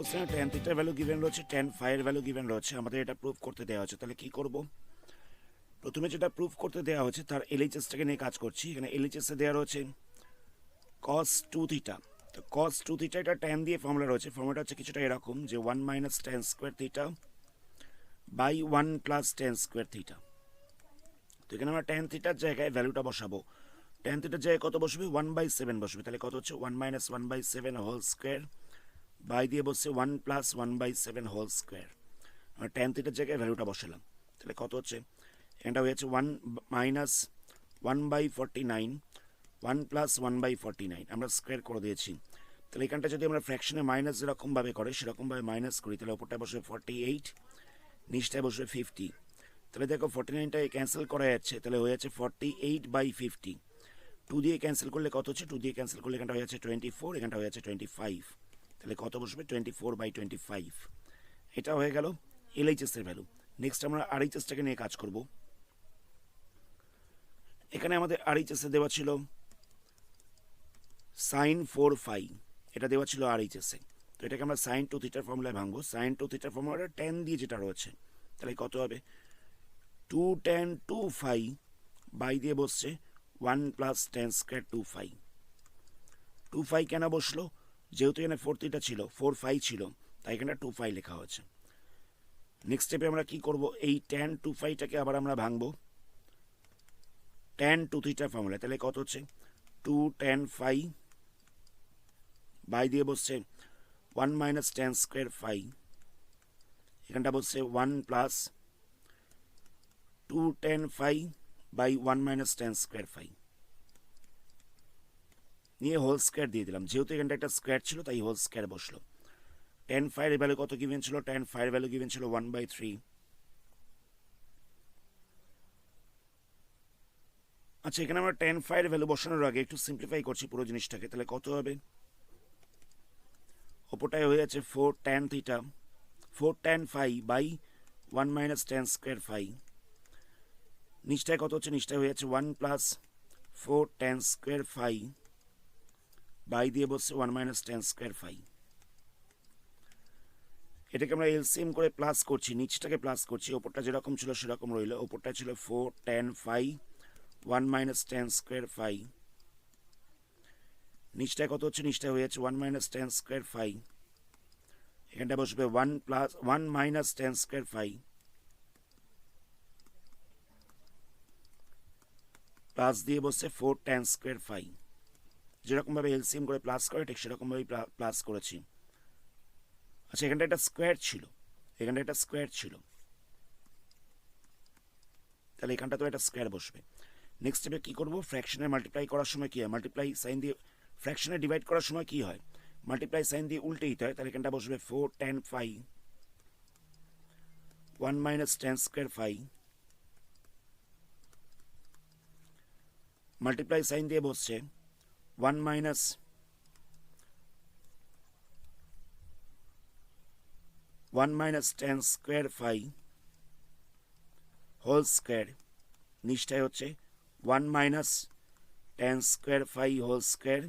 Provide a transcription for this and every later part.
কোশ্চেনে ট্যান থিটার value given রয়েছে, ট্যান ফাইয়ের ভ্যালু গিভেন রয়েছে, আমাদের এটা প্রুফ করতে দেওয়া হচ্ছে। তাহলে কি করব? প্রথমে যেটা প্রুফ করতে দেওয়া হচ্ছে তার এলএইচএসটাকে নিয়ে কাজ করছি। এখানে এলএইচএসে দেওয়া রয়েছে cos 2 থিটা। তো cos 2 থিটা এটা ট্যান দিয়ে ফর্মুলা রয়েছে। ফর্মুলাটা হচ্ছে কিছুটা এরকম যে 1 minus tan square theta by 1 plus tan square theta. তো এখানে আমরা ট্যান থিটার জায়গায় ভ্যালুটা বসাবো। ট্যান থিটার জায়গায় কত বসবে? 1/7 বসবে। তাহলে কত হচ্ছে? 1 মাইনাস 1/7 হোল স্কোয়ার বাই দিয়ে বসছে 1 প্লাস 1/7 হোল স্কোয়ার। আমরা ট্যান থিটার জায়গায় ভ্যালুটা বসালাম। তাহলে কত হচ্ছে? এটা হয়ে যাচ্ছে 1 মাইনাস 1/49 1 প্লাস 1/49 আমরা স্কোয়ার করে দিয়েছি। তাহলে এখানটা যদি আমরা ফ্র্যাকশনে মাইনাস যেরকমভাবে করে সেরকমভাবে মাইনাস করি, তাহলে ওপরটায় বসবে 48, নিচটায় বসবে 50। তাহলে দেখো 49টাকে ক্যান্সেল করা যাচ্ছে, তাহলে হয়ে যাচ্ছে 48/50। 2 দিয়ে ক্যান্সেল করলে কত হচ্ছে? 2 দিয়ে ক্যান্সেল করলে এখানটা হয়ে যাচ্ছে 24, এখানটা হয়ে যাচ্ছে 25। তাহলে কত বসবে? 24/25। এটা হয়ে গেল এলএইচএস এর ভ্যালু। নেক্সট আমরা আরএইচএসটাকে নিয়ে কাজ করব। এখানে আমাদের আরএইচএস এ দেওয়া ছিল sin 4 phi, এটা দেওয়া ছিল আরএইচএস এ। তো এটাকে আমরা sin 2 থিটার ফর্মুলায় ভাঙবো। sin 2 থিটার ফর্মুলাটা tan দিয়ে যেটা রয়েছে, তাহলে কত হবে? 2 tan 2 phi বাই দিয়ে বসছে 1 plus tan square 2 phi। 2 phi কেন বসলো? যেহেতু এখানে 4 থিটা ছিল, 4 phi ছিল, তাই এখানে 2 phi লেখা হয়েছে। নেক্সট স্টেপে আমরা কি করব? এই tan 2 phi-টাকে আবার আমরা ভাঙবো tan 2 থিটার ফর্মুলা। তাহলে কত হচ্ছে? 2 tan phi বাই দিয়ে বসছে 1 মাইনাস tan স্কোয়ার phi, এখানটা বসছে 1 plus 2 tan phi by 1 minus tan square phi নিয়ে হোল স্কোয়ার দিয়ে দিলাম। যেহেতু এখানটা একটা স্কোয়ার ছিল তাই হোল স্কোয়ার বসলো। tan phi এর ভ্যালু কত গিভেন ছিল? tan phi এর ভ্যালু গিভেন ছিল 1/3। আচ্ছা, এখানে আমরা tan phi এর ভ্যালু বসানোর আগে একটু সিম্পলিফাই করছি পুরো জিনিসটাকে। তাহলে কত হবে? ওপরটায় হয়ে যাচ্ছে 4 tan থিটা, 4 tan phi by 1 minus tan square phi। নিচটায় কত হচ্ছে? নিচটায় হয়ে যাচ্ছে 1 plus 4 tan square phi by দিয়ে বসছে 1 মাইনাস tan স্কোয়ার phi। এটাকে আমরা এলসিএম করে প্লাস করছি, নিচটাকে প্লাস করছি। ওপরটা যেরকম ছিল সেরকম রইল। ওপরটা ছিল 4 tan phi 1 minus tan square phi। নিচটায় কত হচ্ছে? নিচটায় হয়ে যাচ্ছে 1 মাইনাস tan স্কোয়ার phi। এখানটা বসবে 1 plus 1 minus tan square phi plus দিয়ে বসছে 4 tan স্কোয়ার phi। যেরকমভাবে এলসিএম করে প্লাস করে ঠিক সেরকমভাবেই প্লাস করেছি। আচ্ছা, এখানটা একটা স্কোয়ার ছিল, এখানটা একটা স্কোয়ার ছিল, তাহলে এখানটা তো একটা স্কোয়ার বসবে। নেক্সট স্টেপে কী করবো? ফ্র্যাকশনে মাল্টিপ্লাই করার সময় কী হয়? মাল্টিপ্লাই সাইন দিয়ে ফ্র্যাকশনে ডিভাইড করার সময় কী হয়? মাল্টিপ্লাই সাইন দিয়ে উল্টে দিতে হয়। তাহলে এখানটা বসবে 4 tan phi 1 minus tan square phi, multiply sine দিয়ে বসছে 1 minus 1 minus tan square phi whole square. নিচটায় হচ্ছে 1 minus tan square phi whole square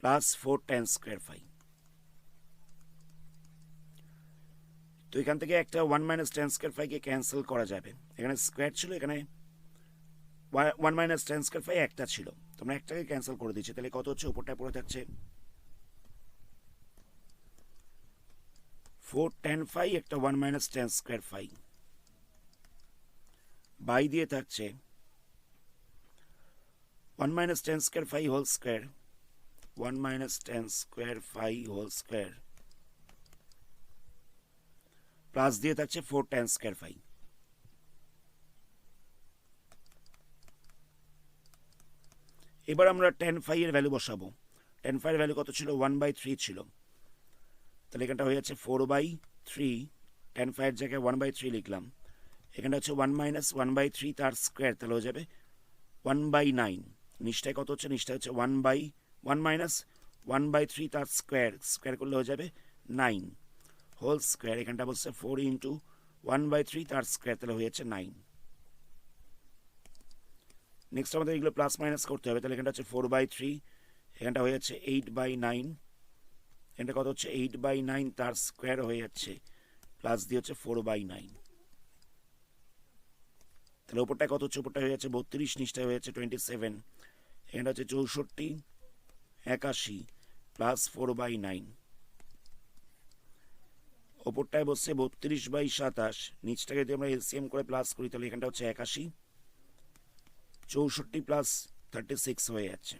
plus 4 tan square phi। তো এখান থেকে একটা 1 মাইনাস tan স্কোয়ার phi কে ক্যান্সেল করা যাবে। এখানে স্কোয়ার ছিল, এখানে 1 মাইনাস tan স্কোয়ার phi একটা ছিল, তোমরা একটাকে ক্যান্সেল করে দিচ্ছি। তাহলে কত হচ্ছে? উপরটা পড়ে থাকছে 4 tan phi একটা 1 minus tan square phi by দিয়ে থাকছে 1 minus tan square phi whole square 1 minus tan square phi whole square plus দিয়ে থাকছে 4 tan স্কোয়ার phi। এবার আমরা tan phi এর ভ্যালু বসাবো। tan phi এর ভ্যালু কত ছিল? 1/3 ছিল, তাহলে এখানটা হয়ে যাচ্ছে 4/3। tan phi এর জায়গায় 1/3 লিখলাম। এখানটা হচ্ছে 1 মাইনাস 1/3 তার স্কোয়ার, তাহলে হয়ে যাবে 1/9। নিচটায় কত হচ্ছে? নিচটা হচ্ছে 1 মাইনাস 1/3 তার স্কোয়ার, স্কোয়ার করলে হয়ে যাবে 9 হোল স্কোয়ার। এখানটা বলছে 4 ইন্টু 1/3 তার স্কোয়ার, তাহলে হয়ে যাচ্ছে 9। নেক্সট আমাদের এগুলো প্লাস মাইনাস করতে হবে। তাহলে এখানটা হচ্ছে 4/3, এখানটা হয়ে যাচ্ছে 8/9, এটা কত হচ্ছে 8/9 তার স্কোয়ার হয়ে যাচ্ছে প্লাস দিয়ে হচ্ছে 4/9। তাহলে ওপরটা কত হচ্ছে, ওপরটা হয়ে যাচ্ছে 32, নিচটা হয়ে যাচ্ছে 27। এটা হচ্ছে 64 81 প্লাস 4/9। ওপরটায় বসছে 32/27, নিচটাকে যদি আমরা এলসিএম করে প্লাস করি তাহলে এখানটা হচ্ছে 81, 64 প্লাস 36 হয়ে যাচ্ছে।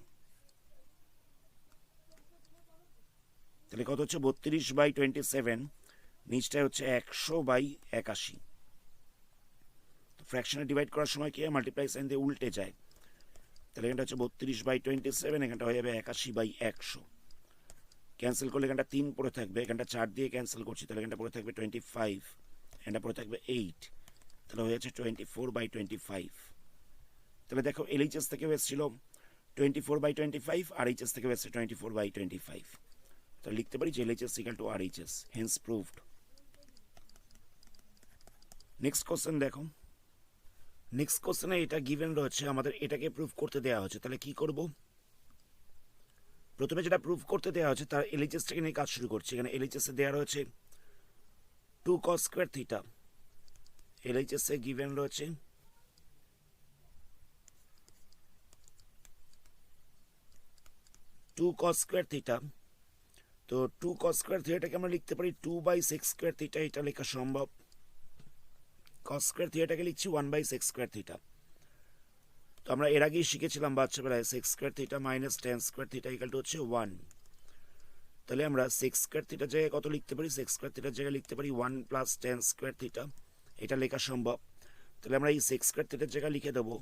তাহলে কত হচ্ছে 32/27, নিচটায় হচ্ছে 100/81। ফ্র্যাকশনে ডিভাইড করার সময় কি হয়, মাল্টিপ্লাই সাইন দিয়ে উল্টে যায়। তাহলে এখানটা হচ্ছে 32/27, এখানটা হয়ে যাবে 81/100। ক্যান্সেল করলে এখানটা 3 পড়ে থাকবে, এখানটা 4 দিয়ে ক্যান্সেল করছি, তাহলে এখানটা পড়ে থাকবে 25, এখানটা পড়ে থাকবে 8, তাহলে হয়ে যাচ্ছে 24/25। তাহলে দেখো এলএইচএস থেকে এসেছিল 24/25 আর এইচএস থেকে এসেছে 24/25। তাহলে লিখতে পারি যে LHS equal to RHS, hence proved. Next question দেখো, নেক্সট কোশ্চেনে এটা গিভেন রয়েছে, আমাদের এটাকে প্রুভ করতে দেওয়া হচ্ছে। তাহলে কি করব, প্রথমে যেটা প্রুভ করতে দেওয়া হচ্ছে তার এলএইচএসটাকে নিয়ে কাজ শুরু করছি। এখানে এলএইচএস এ দেওয়া রয়েছে 2 cos square theta, LHS a given রয়েছে 2 cos স্কোয়ার থিটা। তো 2 cos স্কোয়ার থিটাকে আমরা লিখতে পারি 2/6 স্কোয়ার থিটা, এটা লেখা সম্ভব। cos স্কোয়ার থিটাকে লিখছি 1/6 স্কোয়ার থিটা। তো আমরা এর আগেই শিখেছিলাম বাচ্চাবেলায় 6 square theta minus 10 square theta equal to হচ্ছে 1। তাহলে আমরা 6 স্কোয়ার থিটার জায়গায় কত লিখতে পারি, 6 স্কোয়ার থিটার জায়গায় লিখতে পারি 1 প্লাস 10 স্কোয়ার থিটা, এটা লেখা সম্ভব। তাহলে আমরা এই 6 স্কোয়ার থিটার জায়গায় লিখে দেবো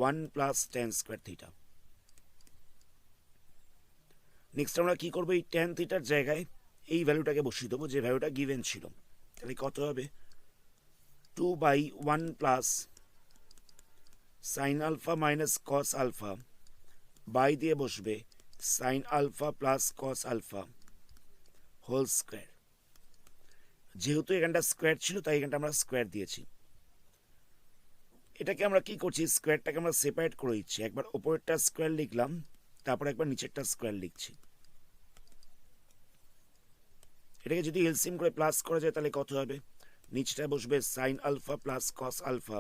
1 প্লাস 10 স্কোয়ার থিটা। নেক্সট আমরা কি করবো, এই tan থিটার জায়গায় এই ভ্যালুটাকে বসিয়ে দেবো যে ভ্যালুটা গিভেন ছিল। তাহলে কত হবে, 2/1 plus sine alpha minus cos alpha by দিয়ে বসবে sine alpha plus cos alpha whole square. যেহেতু এখানটা স্কোয়ার ছিল তাই এখানটা আমরা স্কোয়ার দিয়েছি। এটাকে আমরা কি করছি, স্কোয়ারটাকে আমরা সেপারেট করে দিচ্ছি। একবার ওপরেরটা স্কোয়ার লিখলাম, তারপর একবার নিচেরটা স্কোয়ার লিখছি। এটাকে যদি এলসিএম করে প্লাস করা যায় তাহলে কত হবে, নিচটা বসবে sine alpha plus cos alpha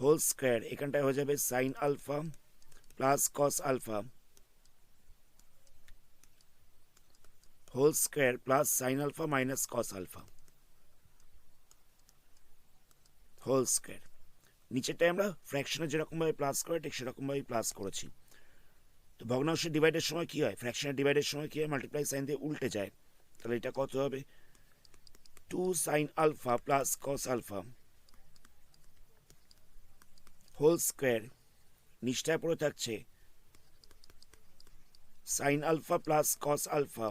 whole square, এখানটায় হয়ে যাবে sine alpha plus cos alpha whole square plus sine alpha minus cos alpha whole square. নিচেরটায় আমরা ফ্র্যাকশনে যেরকমভাবে প্লাস করে ঠিক সেরকমভাবেই প্লাস করেছি। তো ভগ্নাংশের ডিভাইডের সময় কি হয়, ফ্র্যাকশনের ডিভাইডের সময় কি হয়, মাল্টিপ্লাই সাইন দিয়ে উল্টে যায়। তাহলে এটা কত হবে, 2 sine alpha plus cos alpha whole square, নিচটায় পড়ে থাকছে sine alpha plus cos alpha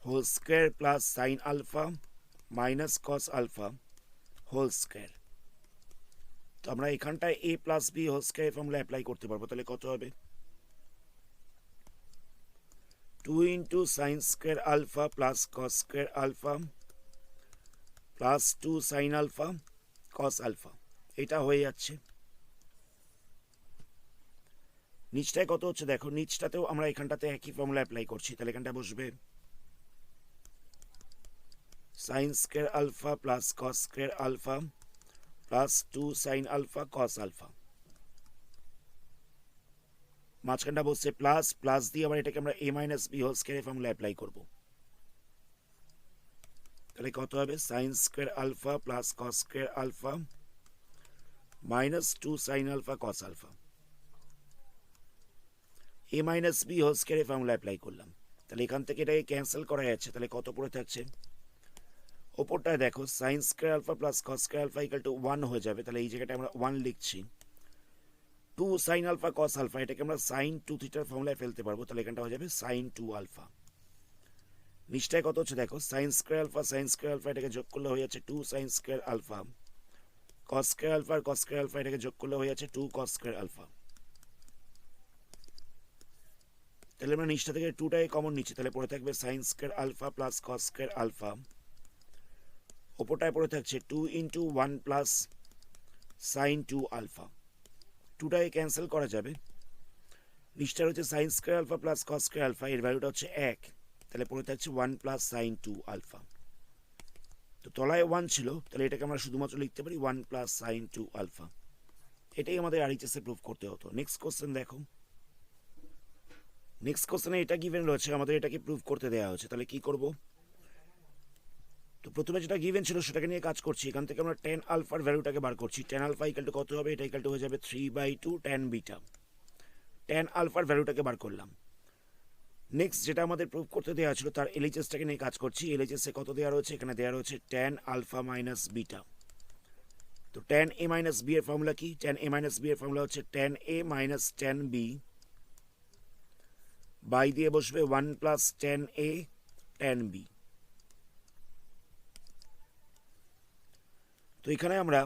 whole square plus sine alpha minus cos alpha whole square. তো আমরা এখানটায় a plus B whole square formula apply করতে পারবো। তাহলে কত হবে, 2 into sine square alpha plus cos square alpha plus 2 sine alpha cos alpha, এটা হয়ে যাচ্ছে। নিচটায় কত হচ্ছে দেখো, নিচটাতেও আমরা এখানটাতে একই ফর্মুলা অ্যাপ্লাই করছি। তাহলে এখানটা বসবে sine square alpha plus cos square alpha plus 2 sine alpha cos alpha, মাঝখানটা বসছে প্লাস, প্লাস দিয়ে আবার এটাকে আমরা a minus B whole square formula apply করবো। তাহলে কত হবে, sine square alpha plus cos square alpha minus 2 sine alpha cos alpha, a minus B whole square formula apply করলাম। তাহলে এখান থেকে এটাকে ক্যান্সেল করা যাচ্ছে। তাহলে কত পড়ে থাকছে, ওপরটায় দেখো sine square alpha plus cos square alpha equal to 1 হয়ে যাবে। তাহলে এই জায়গাটা আমরা 1 লিখছি। 2 সাইন আলফা কস আলফা, এটাকে আমরা সাইন 2 থিটার ফর্মুলায় ফেলতে পারবো। তাহলে এখানটা হয়ে যাবে সাইন 2 আলফা। নিচটায় কত হচ্ছে দেখো, সাইন স্কোয়ার আলফা এটাকে যোগ করলে হয়ে যাচ্ছে 2 sine square alpha, cos square alpha আর কস স্কোয়ার আলফা এটাকে যোগ করলে হয়ে যাচ্ছে 2 কস স্কোয়ার আলফা। তাহলে আমরা নিচটা থেকে 2টাকে কমন নিচ্ছি। তাহলে পড়ে থাকবে sine square alpha plus cos square alpha, ওপরটায় পড়ে থাকছে 2 ইন্টু 1 প্লাস সাইন 2 আলফা। 2টাকে ক্যান্সেল করা যাবে, নিচটা হচ্ছে sine square alpha plus cos square alpha, এর ভ্যালুটা হচ্ছে 1, তাহলে পড়ে থাকছে 1 প্লাস সাইন 2 আলফা। তো তলায় 1 ছিল, তাহলে এটাকে আমরা শুধুমাত্র লিখতে পারি 1 প্লাস সাইন 2 আলফা। এটাই আমাদের RHS এ প্রুভ করতে হতো। নেক্সট কোশ্চেন দেখো, নেক্সট কোশ্চেনে এটা গিভেন রয়েছে, আমাদের এটাকে প্রুভ করতে দেওয়া হচ্ছে, তাহলে কি করব? তো প্রথমে যেটা গিভেন ছিল সেটাকে নিয়ে কাজ করছি। এখান থেকে আমরা tan আলফার ভ্যালুটাকে বার করছি। tan আলফা ইকুয়াল টু কত হবে? এটা ইকুয়াল টু হয়ে যাবে 3/2 tan বিটা। tan আলফার ভ্যালুটাকে বার করলাম। নেক্সট যেটা আমাদের প্রুভ করতে দেওয়া ছিল তার এলএইচএসটাকে নিয়ে কাজ করছি। এলএইচএস এ কত দেওয়া রয়েছে? এখানে দেওয়া রয়েছে tan আলফা মাইনাস বিটা। তো tan a মাইনাস বি এর ফর্মুলা কি? tan a মাইনাস বি এর ফর্মুলা হচ্ছে tan a minus tan b by দিয়ে বসবে 1 plus tan a tan b। তো এখানে আমরা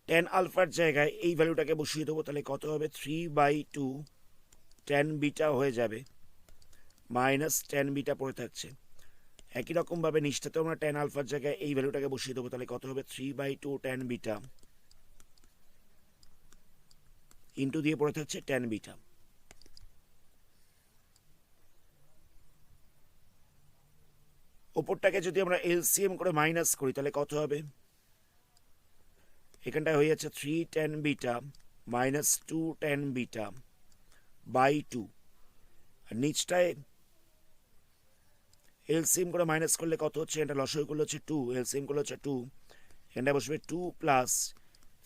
tan আলফার জায়গায় এই ভ্যালুটাকে বসিয়ে দেবো, তাহলে কত হবে? 3/2 tan বিটা হয়ে যাবে মাইনাস tan বিটা পড়ে থাকছে। একই রকমভাবে নিচটাতেও আমরা tan আলফার জায়গায় এই ভ্যালুটাকে বসিয়ে দেবো, তাহলে কত হবে? 3/2 tan বিটা ইন্টু দিয়ে পড়ে থাকছে tan বিটা। ওপরটাকে যদি আমরা এলসিএম করে মাইনাস করি তাহলে কত হবে? এখানটায় হয়ে যাচ্ছে 3 tan beta minus 2 tan beta by 2, আর নিচটায় এলসিএম করে মাইনাস করলে কত হচ্ছে? এটা লসাগু করলে হচ্ছে 2, এলসিএম করলে হচ্ছে 2, এখানটায় বসবে 2 প্লাস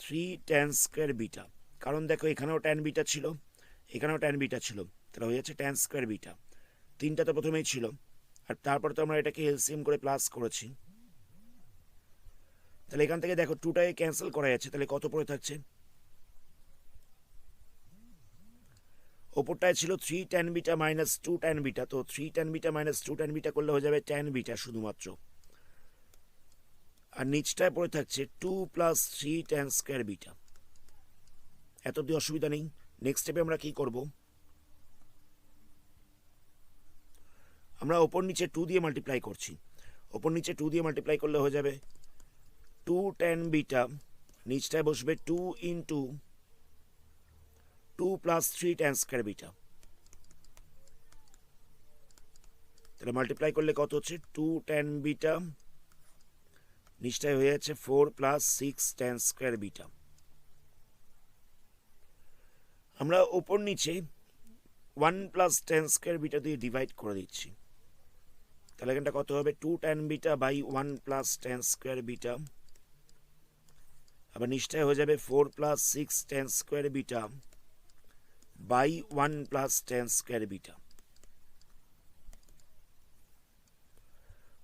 3 tan স্কোয়ার বিটা। কারণ দেখো এখানেও tan বিটা ছিল, এখানেও tan বিটা ছিল, তাহলে হয়ে যাচ্ছে tan স্কোয়ার বিটা। তিনটা তো প্রথমেই ছিল, আর তারপর তো আমরা এটাকে এলসিএম করে প্লাস করেছি, তাহলে এখান থেকে দেখো 2টাকে ক্যান্সেল করা যাচ্ছে, তাহলে কত পড়ে থাকছে? ওপরটায় ছিল 3 tan beta minus 2 tan beta, তো 3 tan beta minus 2 tan beta করলে হয়ে যাবে tan বিটা শুধুমাত্র, আর নিচটায় পড়ে থাকছে 2 প্লাস 3 tan স্কোয়ার বিটা। এত অব্দি অসুবিধা নেই। নেক্সট স্টেপে আমরা কি করব? আমরা ওপর নিচে 2 দিয়ে মাল্টিপ্লাই করছি। ওপর নিচে 2 দিয়ে মাল্টিপ্লাই করলে হয়ে যাবে 2 tan বিটা, নিচটায় বসবে 2 into 2 plus 3 tan square beta, তাহলে মাল্টিপ্লাই করলে কত হচ্ছে? 2 tan বিটা, নিচটায় হয়ে যাচ্ছে 4 প্লাস 6 tan স্কোয়ার বিটা। আমরা ওপর নিচে 1 প্লাস tan স্কোয়ার বিটা দিয়ে ডিভাইড করে দিচ্ছি, তাহলে এখানটা কত হবে? 2 tan beta by 1 plus tan square beta, আবার নিচটায় হয়ে যাবে 4 plus 6 tan square beta by 1 plus tan square beta.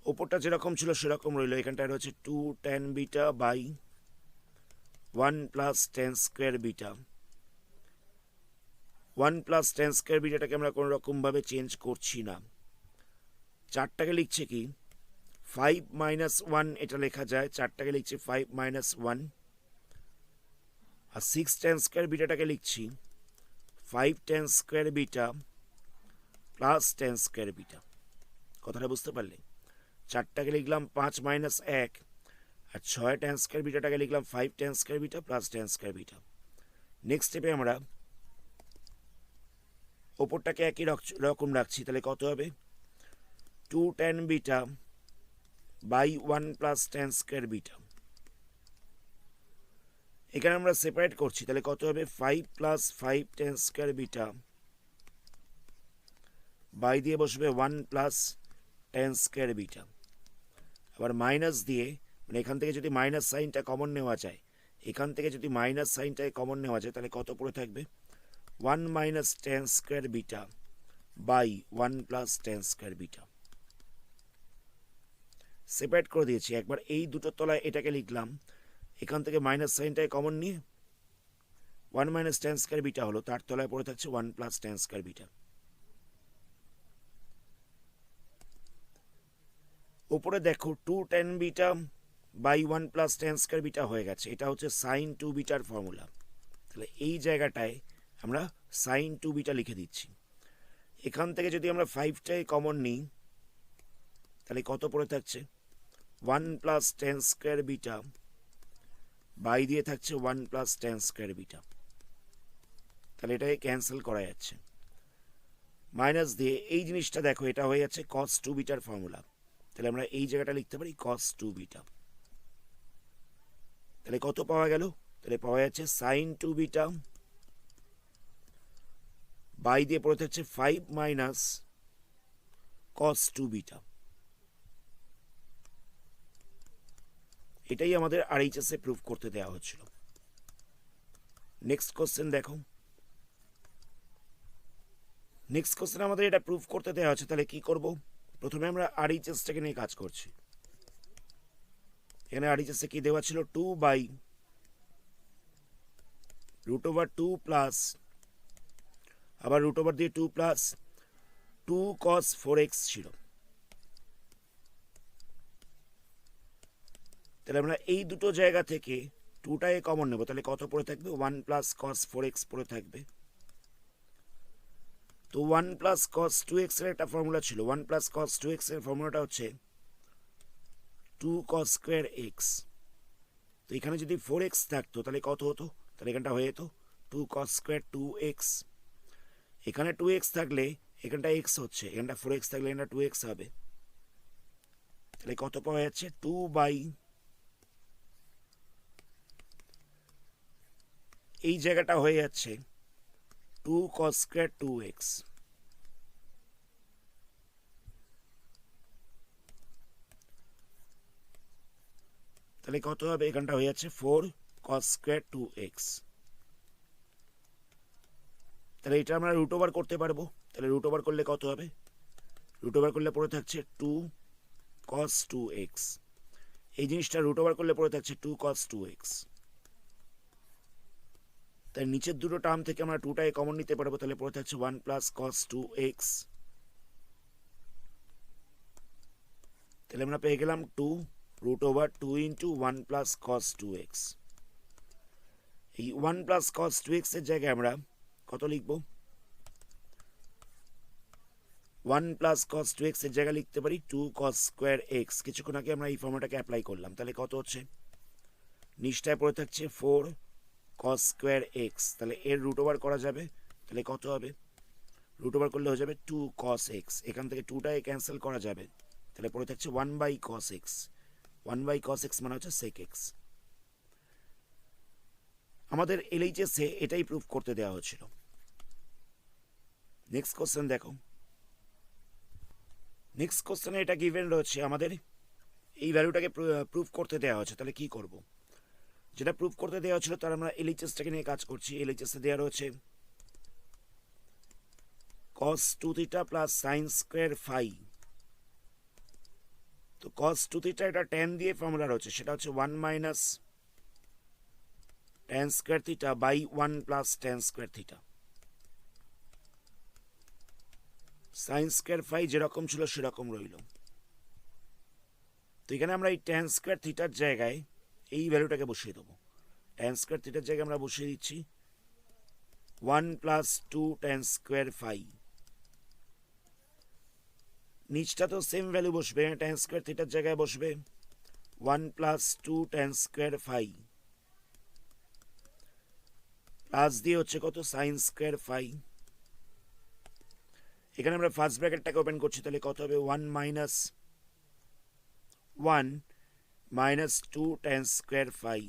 ওপরটা যেরকম ছিল সেরকম রইল, এখানটায় রয়েছে 2 tan beta by 1 plus tan square beta. 1 plus tan square বিটাটাকে আমরা কোনো রকমভাবে চেঞ্জ করছি না। চারটাকে লিখছে কি 5 মাইনাস 1, এটা লেখা যায়, চারটাকে লিখছি 5 মাইনাস 1, আর 6 tan স্কোয়ার বিটাটাকে লিখছি 5 tan square beta plus tan square beta. কথাটা বুঝতে পারলে? চারটাকে লিখলাম 5 মাইনাস 1, আর 6 tan স্কোয়ার বিটাটাকে লিখলাম 5 tan square beta plus tan square beta. Next স্টেপে আমরা ওপরটাকে একই রকম রাখছি, তাহলে কত হবে? 2 tan beta by 1 plus tan square beta. এখানে আমরা সেপারেট করছি, তাহলে কত হবে? 5 plus 5 tan square beta by দিয়ে বসবে 1 প্লাস tan স্কোয়ার বিটা। আবার মাইনাস দিয়ে, মানে এখান থেকে যদি মাইনাস সাইনটা কমন নেওয়া যায়, এখান থেকে যদি মাইনাস সাইনটাকে কমন নেওয়া যায়, তাহলে কত পড়ে থাকবে? 1 minus tan square beta by 1 plus tan square beta. Separate করে দিয়েছি। একবার এই দুটোর তলায় এটাকে লিখলাম, এখান থেকে মাইনাস সাইনটাকে কমন নিয়ে 1 মাইনাস tan স্কোয়ার বিটা হলো, তার তলায় পড়ে থাকছে 1 প্লাস tan স্কোয়ার বিটা। উপরে দেখো 2 tan beta by 1 plus tan square beta হয়ে গেছে, এটা হচ্ছে সাইন 2 বিটার ফর্মুলা। তাহলে এই জায়গাটায় আমরা সাইন 2 বিটা লিখে দিচ্ছি। এখান থেকে যদি আমরা 5টাই কমন নিই, তাহলে কত পড়ে থাকছে? 1 plus tan square beta by দিয়ে থাকছে 1 প্লাস tan স্কোয়ার বিটা। তাহলে এটাকে ক্যান্সেল করা যাচ্ছে। মাইনাস দিয়ে এই জিনিসটা দেখো, এটা হয়ে যাচ্ছে কস টু বিটার ফর্মুলা। তাহলে আমরা এই জায়গাটা লিখতে পারি কস টু বিটা। তাহলে কত পাওয়া গেল? তাহলে পাওয়া যাচ্ছে সাইন টু বিটা বাই দিয়ে পড়ে থাকছে 5 মাইনাস কস টু বিটা। এটাই আমাদের আরএইচএস এ প্রুফ করতে দেওয়া হচ্ছিল। নেক্সট কোশ্চেন দেখো। নেক্সট কোশ্চেন আমাদের এটা প্রুফ করতে দেওয়া হচ্ছে, তাহলে কি করব? প্রথমে আমরা আরএইচএসটাকে নিয়ে কাজ করছি। এখানে আরএইচএস এ কি দেওয়া ছিল? 2 বাই রুট ওভার 2 প্লাস, আবার রুট ওভার দিয়ে 2 প্লাস 2 cos 4x ছিল। তাহলে আমরা এই দুটো জায়গা থেকে 2টাকে কমন নেব, তাহলে কত পড়ে থাকবে? 1 প্লাস cos 4x পড়ে থাকবে। তো 1 প্লাস cos 2x এর একটা ফর্মুলা ছিল। 1 প্লাস cos 2x এর ফর্মুলাটা হচ্ছে 2 cos স্কোয়ার x। তো এখানে যদি 4x থাকতো তাহলে কত হতো? তাহলে এখানটা হয়ে যেত 2 cos স্কোয়ার 2x। এখানে 2x থাকলে এখানটা x হচ্ছে, এখানটা 4x থাকলে এখানটা 2x হবে। তাহলে কত পাওয়া যাচ্ছে? 2 বাই এই জায়গাটা হয়ে যাচ্ছে 2 cos স্কোয়ার 2x। তাহলে কত হবে? এখানটা হয়ে যাচ্ছে 4 cos স্কোয়ার 2x। তাহলে এটা আমরা রুট ওভার করতে পারবো। তাহলে রুট ওভার করলে কত হবে? রুট ওভার করলে পড়ে থাকছে 2 cos 2x। এই জিনিসটা রুট ওভার করলে পড়ে থাকছে 2 cos 2x। তাই নিচের দুটো টার্ম থেকে আমরা 2টাকে কমন নিতে পারবো, তাহলে পড়ে থাকছে 1 প্লাস cos 2x। তাহলে আমরা পেয়ে গেলাম 2 root over 2 into 1 plus cos 2x। এই 1 প্লাস cos 2x এর জায়গায় আমরা কত লিখব? 1 প্লাস cos 2x এর জায়গায় লিখতে পারি 2 cos স্কোয়ার x। কিছুক্ষণ আগে আমরা এই ফর্মুলাটাকে অ্যাপ্লাই করলাম। তাহলে কত হচ্ছে? নিচটায় পড়ে থাকছে 4 cos স্কোয়ার x। তাহলে এর রুট ওভার করা যাবে, তাহলে কত হবে? রুট ওভার করলে হয়ে যাবে 2 cos x। এখান থেকে 2টাকে ক্যান্সেল করা যাবে, তাহলে পড়ে থাকছে 1 by cos x। 1 by cos x মানে হচ্ছে sec x। আমাদের এলএইচএস এ এটাই প্রুফ করতে দেওয়া হচ্ছিল। নেক্সট কোশ্চেন দেখো। নেক্সট কোশ্চেনে এটা গিভেন রয়েছে, আমাদের এই ভ্যালুটাকে প্রুফ করতে দেওয়া হচ্ছে। তাহলে কি করব? যেটা প্রুফ করতে দেওয়া ছিল তার আমরা এলএইচএসটাকে নিয়ে কাজ করছি। এলএইচএস এ দেওয়া রয়েছে cos 2 theta plus sin square phi. তো cos 2 থিটা এটা tan দিয়ে ফর্মুলা রয়েছে, সেটা হচ্ছে 1 minus tan square theta by 1 plus tan square theta. sin square phi যেরকম ছিল সেরকম রইল। তো এখানে আমরা এই tan স্কোয়ার থিটার জায়গায় এই ভ্যালুটাকে বসিয়ে দেবো। tan স্কোয়ার থিটার জায়গায় আমরা বসিয়ে দিচ্ছি 1 প্লাস 2 tan স্কোয়ার ফাই। নিচটা তো সেম ভ্যালু বসবে, tan স্কোয়ার থিটার জায়গায় বসবে 1 plus 2 tan square phi, plus দিয়ে হচ্ছে কত? sin square phi. এখানে আমরা ফার্স্ট ব্র্যাকেটটাকে ওপেন করছি, তাহলে কত হবে? 1 minus 1 minus 2 tan square phi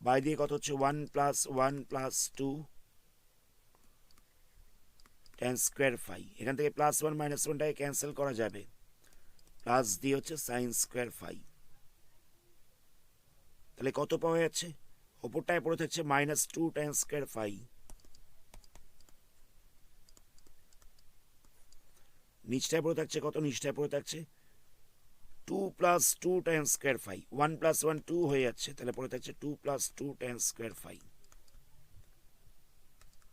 by দিয়ে কত হচ্ছে? 1 plus 1 plus 2 tan square phi. এখান থেকে প্লাস 1 মাইনাস 1টাকে ক্যান্সেল করা যাবে, প্লাস দিয়ে হচ্ছে sin স্কোয়ার ফাই। তাহলে কত পাওয়া যাচ্ছে? ওপরটায় পড়ে থাকছে মাইনাস 2 tan স্কোয়ার ফাই, নিচটায় পড়ে থাকছে কত? নিচটায় পড়ে থাকছে 2 plus 2 tan square phi. 1 plus 1 2 হয়ে যাচ্ছে, তাহলে পড়ে থাকছে 2 plus 2 tan square phi,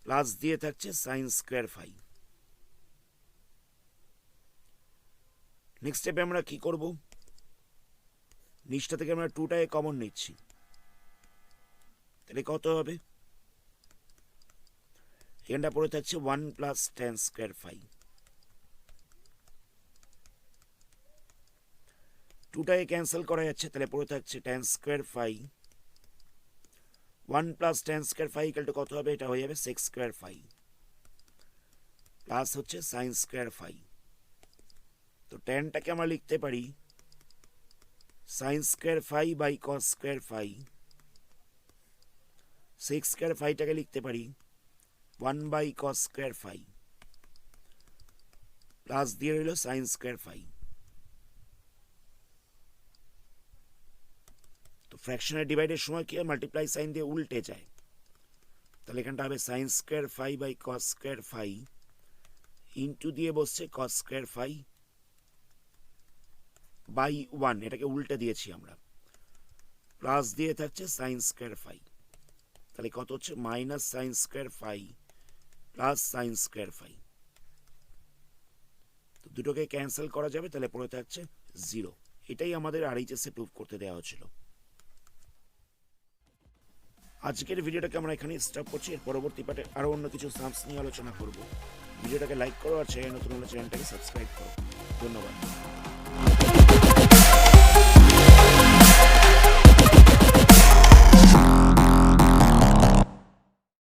plus দিয়ে থাকছে sin স্কোয়ার ফাই। নেক্সট স্টেপে আমরা কি করব? নিচটা থেকে আমরা 2টাকে কমন নিচ্ছি, তাহলে কত হবে? এখানটা পড়ে থাকছে 1 প্লাস tan স্কোয়ার ফাই। 2টাকে ক্যান্সেল করা যাচ্ছে, তাহলে পড়ে থাকছে tan square phi 1 plus tan square phi equal to কত হবে? এটা হয়ে যাবে সেক্স স্কোয়ার ফাই প্লাস হচ্ছে সাইন স্কোয়ার ফাই। তো টেনটাকে আমরা লিখতে পারি sine square phi by cos square phi. Sec square ফাইটাকে লিখতে পারি 1 by cos square phi plus দিয়ে রইল সাইন স্কোয়ার ফাই। তো ফ্র্যাকশনের ডিভাইডের সময় কি হয়? মাল্টিপ্লাই সাইন দিয়ে উল্টে যায়। তাহলে এখানটা হবে sine square phi by cos square phi into দিয়ে বসছে কস স্কোয়ার ফাই বাই 1, এটাকে উল্টে দিয়েছি আমরা, প্লাস দিয়ে থাকছে সাইন স্কোয়ার ফাই। তাহলে কত হচ্ছে? Minus sine square phi plus sine square phi. তো দুটোকে ক্যান্সেল করা যাবে, তাহলে পড়ে থাকছে 0। এটাই আমাদের আরএইচএস এ প্রুভ করতে দেওয়া হয়েছিল। আজকের ভিডিওটাকে আমরা এখানে স্টপ করছি। এর পরবর্তী পার্টে আরও অন্য কিছু সামস নিয়ে আলোচনা করব। ভিডিওটাকে লাইক করো আর চ্যানেল নতুন হলে চ্যানেলটাকে সাবস্ক্রাইব করো। ধন্যবাদ।